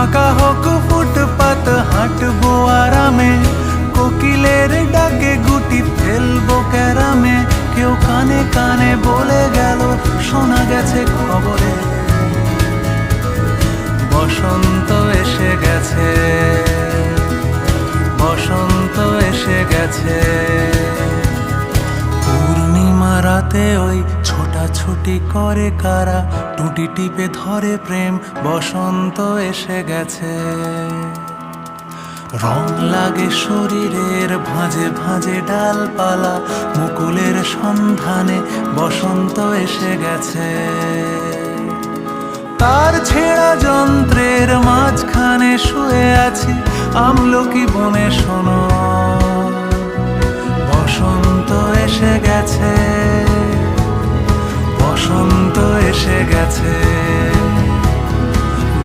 ফাঁকা হোক ফুটপাত হাঁটবো আরামে, কোকিলের ডাকে গুটি ফেলবো ক্যারামে। কেউ কানে কানে বলে গেল শোনা গেছে খবরে, বসন্ত এসে গেছে, বসন্ত এসে গেছে। পূর্ণিমা রাতে ওই ছোটাছুটি করে কারা, টুটি টিপে ধরে প্রেম, বসন্ত এসে গেছে। রং লাগে শরীরের ভাঁজে ভাঁজে ডালপালা, মুকুলের সন্ধানে বসন্ত এসে গেছে। তার ছেঁড়া যন্ত্রের মাঝখানে শুয়ে আছি, আমলকি বন